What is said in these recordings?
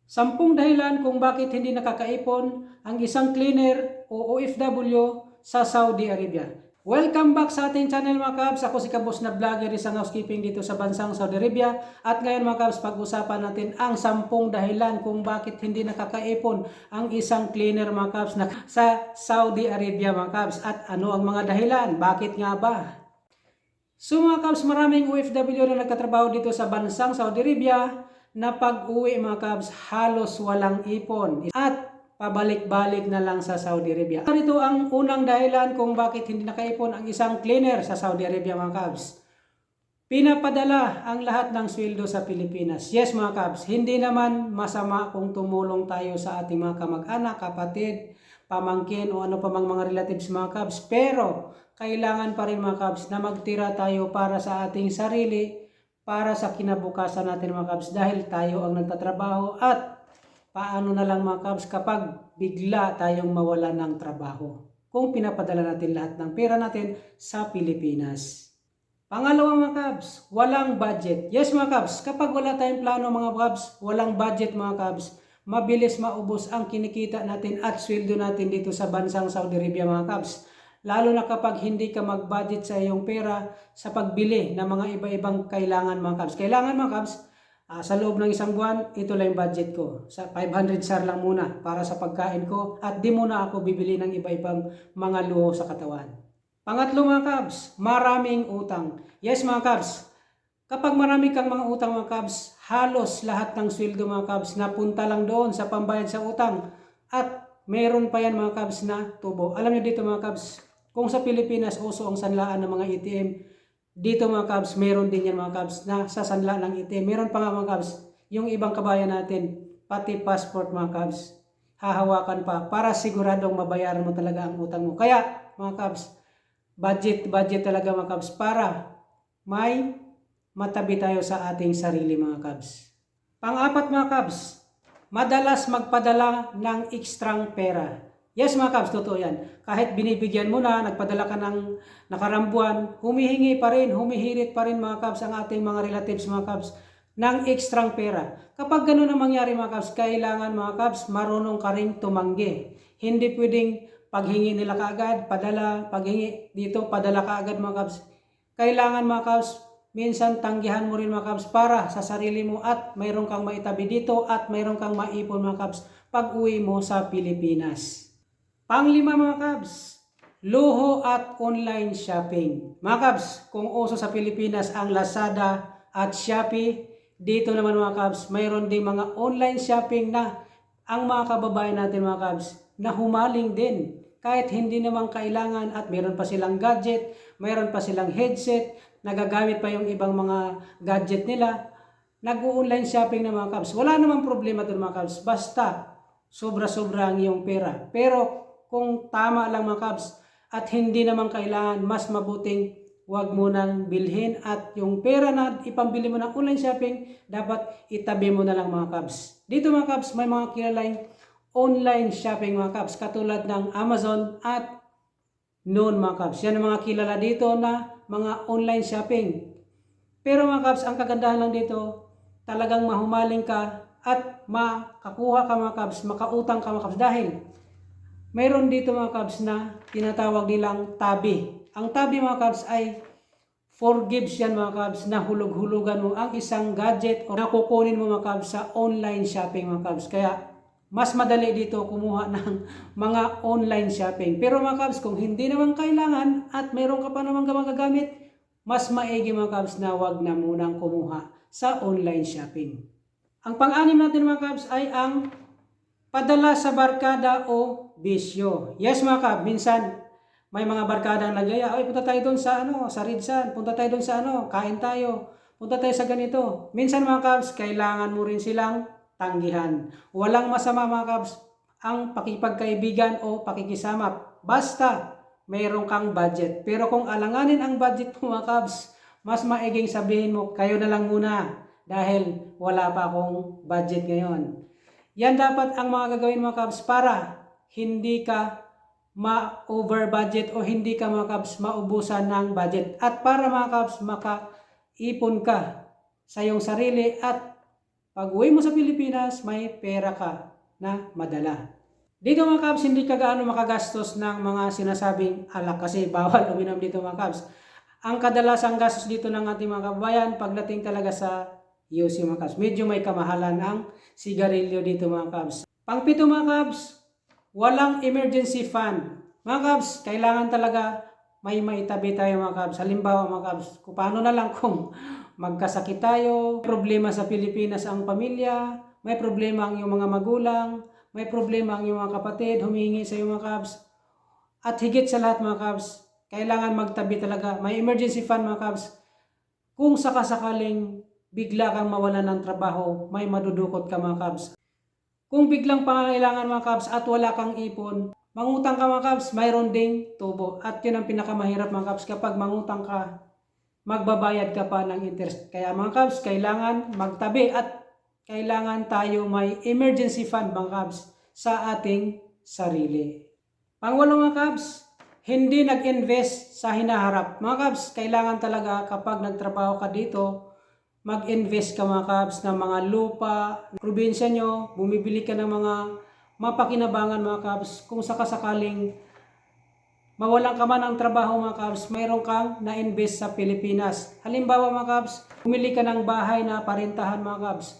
10 dahilan kung bakit hindi nakakaipon ang isang cleaner o OFW sa Saudi Arabia. Welcome back sa ating channel mga kabs. Ako si Kabos na vlogger, isang housekeeping dito sa bansang Saudi Arabia. At ngayon mga kabs, pag-usapan natin ang 10 dahilan kung bakit hindi nakakaipon ang isang cleaner mga kabs sa Saudi Arabia mga kabs. At ano ang mga dahilan? Bakit nga ba? So mga kabs, maraming OFW na nagtatrabaho dito sa bansang Saudi Arabia na pag-uwi mga kabs halos walang ipon at pabalik-balik na lang sa Saudi Arabia. Ito ang unang dahilan kung bakit hindi nakaipon ang isang cleaner sa Saudi Arabia mga kabs. Pinapadala ang lahat ng sweldo sa Pilipinas. Yes mga kabs, hindi naman masama kung tumulong tayo sa ating mga kamag-anak, kapatid, pamangkin o ano pa mang mga relatives mga kabs. Pero kailangan pa rin mga kabs na magtira tayo para sa ating sarili, para sa kinabukasan natin mga kabs, dahil tayo ang nagtatrabaho. At paano na lang mga kabs kapag bigla tayong mawala ng trabaho kung pinapadala natin lahat ng pera natin sa Pilipinas. Pangalawa mga kabs, walang budget. Yes mga kabs, kapag wala tayong plano mga kabs, walang budget mga kabs, mabilis maubos ang kinikita natin at sweldo natin dito sa bansang Saudi Arabia mga kabs. Lalo na kapag hindi ka mag-budget sa iyong pera sa pagbili ng mga iba-ibang kailangan mga kabs. Kailangan mga kabs, sa loob ng isang buwan, ito lang yung budget ko. Sa 500 SAR lang muna para sa pagkain ko at di muna ako bibili ng iba-ibang mga luho sa katawan. Pangatlo mga kabs, maraming utang. Yes mga kabs, kapag marami kang mga utang mga kabs, halos lahat ng sweldo mga kabs napunta lang doon sa pambayad sa utang. At meron pa yan mga kabs na tubo. Alam niyo dito mga kabs, kung sa Pilipinas uso ang sanlaan ng mga ATM, dito mga kabs, meron din yan mga kabs na sa sanla ng ATM. Meron pa nga mga kabs, yung ibang kabayan natin, pati passport mga kabs, hahawakan pa para siguradong mabayaran mo talaga ang utang mo. Kaya mga kabs, budget talaga mga kabs para may matabi tayo sa ating sarili mga kabs. Pang-apat mga kabs, madalas magpadala ng ekstrang pera. Yes mga kabs, totoo yan. Kahit binibigyan mo na, nagpadala ka ng nakarambuan, humihingi pa rin, humihirit pa rin mga kabs ang ating mga relatives mga kabs ng ekstrang pera. Kapag gano'n ang mangyari mga kabs, kailangan mga kabs, marunong ka rin tumanggi. Hindi pwedeng paghingi nila kaagad, padala, paghingi dito, padala kaagad mga kabs. Kailangan mga kabs, minsan tanggihan mo rin mga kabs para sa sarili mo at mayroon kang maitabi dito at mayroon kang maipon mga kabs pag uwi mo sa Pilipinas. Panglima mga kabs, luho at online shopping. Mga kabs, kung uso sa Pilipinas ang Lazada at Shopee, dito naman mga kabs, mayroon din mga online shopping na ang mga kababayan natin mga kabs na humaling din. Kahit hindi naman kailangan at mayroon pa silang gadget, mayroon pa silang headset, nagagamit pa yung ibang mga gadget nila, nag-online shopping na mga kabs. Wala namang problema doon mga kabs, basta sobra-sobra ang iyong pera. Pero kung tama lang mga kabs at hindi naman kailangan, mas mabuting wag mo nang bilhin at yung pera na ipambili mo ng online shopping, dapat itabi mo na lang mga kabs. Dito mga kabs, may mga kilalang online shopping mga kabs katulad ng Amazon at Noon mga kabs. Yan ang mga kilala dito na mga online shopping. Pero mga kabs, ang kagandahan lang dito, talagang mahumaling ka at makakuha ka mga kabs, makautang ka mga kabs dahil mayroon dito mga kabs na tinatawag nilang tabi. Ang tabi mga kabs ay forgives yan mga kabs na hulog-hulugan mo ang isang gadget o nakukunin mo mga kabs sa online shopping mga kabs. Kaya mas madali dito kumuha ng mga online shopping. Pero mga kabs, kung hindi naman kailangan at mayroon ka pa naman magagamit, mas maigi mga kabs na wag na munang kumuha sa online shopping. Ang pang-anim natin mga kabs ay ang padala sa barkada o bisyo. Yes mga kabs, minsan may mga barkada na nagyaya, ay punta tayo doon sa sa Ridsan, punta tayo doon sa kain tayo, punta tayo sa ganito. Minsan mga kabs, kailangan mo rin silang tanggihan. Walang masama mga kabs ang pakipagkaibigan o pakikisama. Basta mayroon kang budget. Pero kung alanganin ang budget mo mga kabs, mas maiging sabihin mo, kayo na lang muna dahil wala pa akong budget ngayon. Yan dapat ang mga gagawin mga kabs para hindi ka ma-over budget o hindi ka mga kabs maubusan ng budget. At para mga kabs makaipon ka sa iyong sarili at pag uwi mo sa Pilipinas, may pera ka na madala. Dito mga kabs, hindi ka gaano makagastos ng mga sinasabing alak kasi bawal uminom dito mga kabs. Ang kadalasang gastos dito ng ating mga kababayan pagdating talaga sa UC mga kabs. Medyo may kamahalan ang sigarilyo dito mga kabs. Pangpito mga kabs, walang emergency fund. Mga kabs, kailangan talaga may maitabi tayo mga kabs. Halimbawa mga kabs, kung paano na lang kung magkasakit tayo, problema sa Pilipinas ang pamilya, may problema ang iyong mga magulang, may problema ang iyong mga kapatid, humingi sa iyong mga kabs. At higit sa lahat mga kabs, kailangan magtabi talaga. May emergency fund mga kabs. Kung sakasakaling bigla kang mawalan ng trabaho, may madudukot ka mga kabs. Kung biglang pangangailangan mga kabs at wala kang ipon, mangutang ka mga kabs, mayroon ding tubo. At yun ang pinakamahirap mga kabs, kapag mangutang ka, magbabayad ka pa ng interest. Kaya mga kabs, kailangan magtabi at kailangan tayo may emergency fund mga kabs sa ating sarili. Pangwalo mga kabs, hindi nag-invest sa hinaharap. Mga kabs, kailangan talaga kapag nagtrabaho ka dito, mag-invest ka mga kabs ng mga lupa, probinsya nyo, bumibili ka ng mga mapakinabangan mga kabs. Kung sakasakaling mawalan ka man ng trabaho mga kabs, mayroon kang na-invest sa Pilipinas. Halimbawa mga kabs, bumili ka ng bahay na parentahan mga kabs.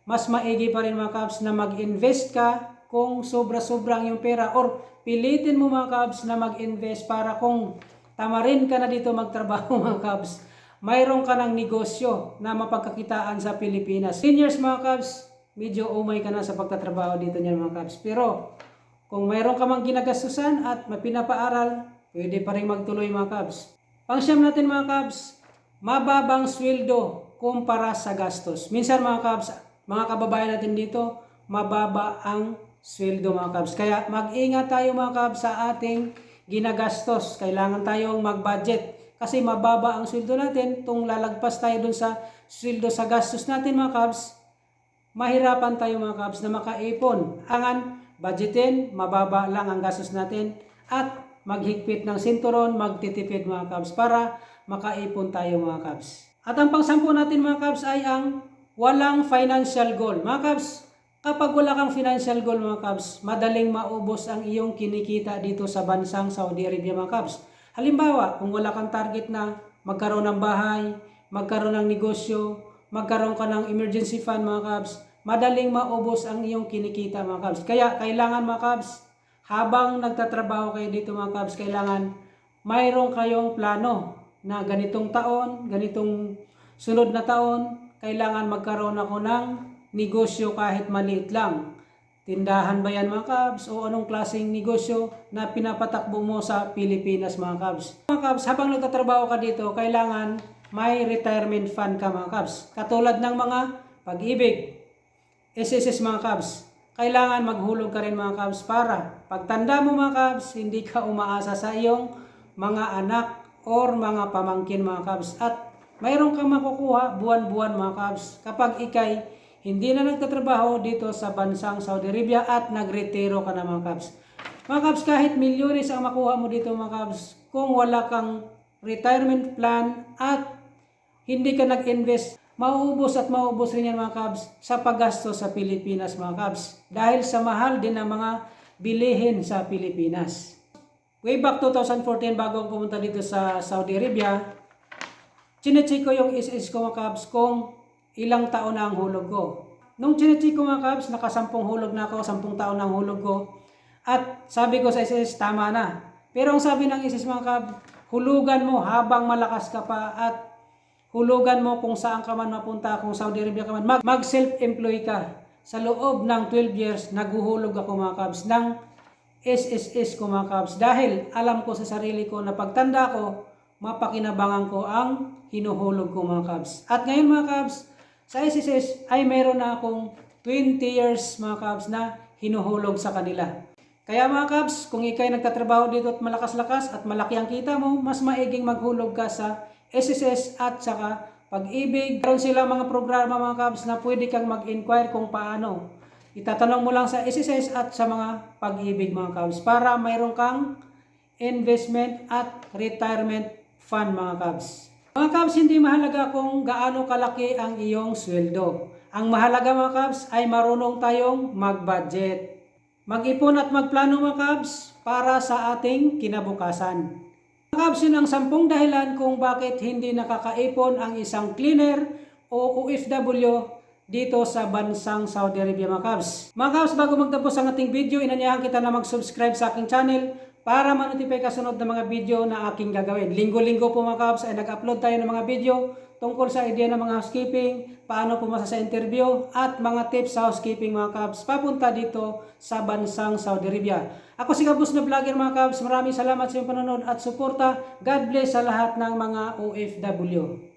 Mas maigi pa rin mga kabs na mag-invest ka kung sobra-sobra ang iyong pera, or pilitin mo mga kabs na mag-invest para kung tamarin ka na dito magtrabaho mga kabs, mayroon ka ng negosyo na mapagkakitaan sa Pilipinas. 10 years mga kabs, medyo umay ka na sa pagtatrabaho dito niyan mga kabs. Pero kung mayroon ka mang ginagastusan at mapinapaaral, pwede pa rin magtuloy mga kabs. Pangsyam natin mga kabs, mababang sweldo kumpara sa gastos. Minsan mga kabs, mga kababayan natin dito, mababa ang sweldo mga kabs. Kaya mag-ingat tayo mga kabs sa ating ginagastos. Kailangan tayong mag-budget kasi mababa ang sweldo natin. Kung lalagpas tayo dun sa sweldo sa gastos natin mga kabs, mahirapan tayo mga kabs na makaipon. Angan, budgetin, mababa lang ang gastos natin at maghigpit ng sinturon, magtitipid mga kabs para makaipon tayo mga kabs. At ang pang-10 natin mga kabs ay ang walang financial goal. Mga kabs, kapag wala kang financial goal mga kabs, madaling maubos ang iyong kinikita dito sa bansang Saudi Arabia mga kabs. Halimbawa, kung wala kang target na magkaroon ng bahay, magkaroon ng negosyo, magkaroon ka ng emergency fund mga kabs, madaling maubos ang iyong kinikita mga kabs. Kaya kailangan mga kabs, habang nagtatrabaho kayo dito mga kabs, kailangan mayroon kayong plano na ganitong taon, ganitong sunod na taon, kailangan magkaroon ako ng negosyo kahit maliit lang. Tindahan ba yan mga kabs o anong klaseng negosyo na pinapatakbo mo sa Pilipinas mga kabs. Mga kabs, habang nagtatrabaho ka dito, kailangan may retirement fund ka mga kabs. Katulad ng mga Pag-ibig, SSS mga kabs. Kailangan maghulog ka rin mga kabs para pagtanda mo mga kabs, hindi ka umaasa sa iyong mga anak or mga pamangkin mga kabs. At mayroon kang makukuha buwan-buwan mga kabs kapag ikay hindi na nagtatrabaho dito sa bansang Saudi Arabia at nagretiro ka na mga kabs. Mga kabs, kahit milyones ang makuha mo dito mga kabs, kung wala kang retirement plan at hindi ka nag-invest, mauubos at mauubos rin yan mga kabs sa paggasto sa Pilipinas mga kabs. Dahil sa mahal din ng mga bilihin sa Pilipinas. Way back 2014 bago ako pumunta dito sa Saudi Arabia, chinecheck ko yung SS ko mga kabs kung ilang taon na ang hulog ko. Nung chinecheck ko mga kabs, naka 10 hulog na ako, 10 taon na ang hulog ko. At sabi ko sa SS, tama na. Pero ang sabi ng SS mga kabs, hulugan mo habang malakas ka pa at hulugan mo kung saan ka man mapunta, kung Saudi Arabia ka man. Mag-self-employ ka. Sa loob ng 12 years, naguhulog ako mga kabs ng SSS ko mga kabs. Dahil alam ko sa sarili ko na pagtanda ko, mapakinabangan ko ang hinuhulog ko mga kabs. At ngayon mga kabs, sa SSS ay meron na akong 20 years mga kabs na hinuhulog sa kanila. Kaya mga kabs, kung ikay nagtatrabaho dito at malakas-lakas at malaki ang kita mo, mas maiging maghulog ka sa SSS at saka Pag-ibig. Meron sila mga programa mga kabs na pwede kang mag-inquire kung paano. Itatanong mo lang sa SSS at sa mga Pag-ibig mga kabs para mayroon kang investment at retirement fund mga kabs. Mga kabs, hindi mahalaga kung gaano kalaki ang iyong sweldo. Ang mahalaga mga kabs ay marunong tayong mag-budget. Mag-ipon at magplano mga kabs para sa ating kinabukasan. Mga kabs, yun ang 10 dahilan kung bakit hindi nakakaipon ang isang cleaner o OFW dito sa bansang Saudi Arabia mga kabs. Mga kabs, bago magtapos ang ating video, inanyahan kita na mag-subscribe sa aking channel para ma-notify kasunod ng mga video na aking gagawin. Linggo-linggo po mga kabs ay nag-upload tayo ng mga video tungkol sa idea ng mga housekeeping, paano pumasa sa interview, at mga tips sa housekeeping mga kabs papunta dito sa bansang Saudi Arabia. Ako si Kabus na Vlogger mga kabs. Maraming salamat sa inyong panonood at suporta. God bless sa lahat ng mga OFW.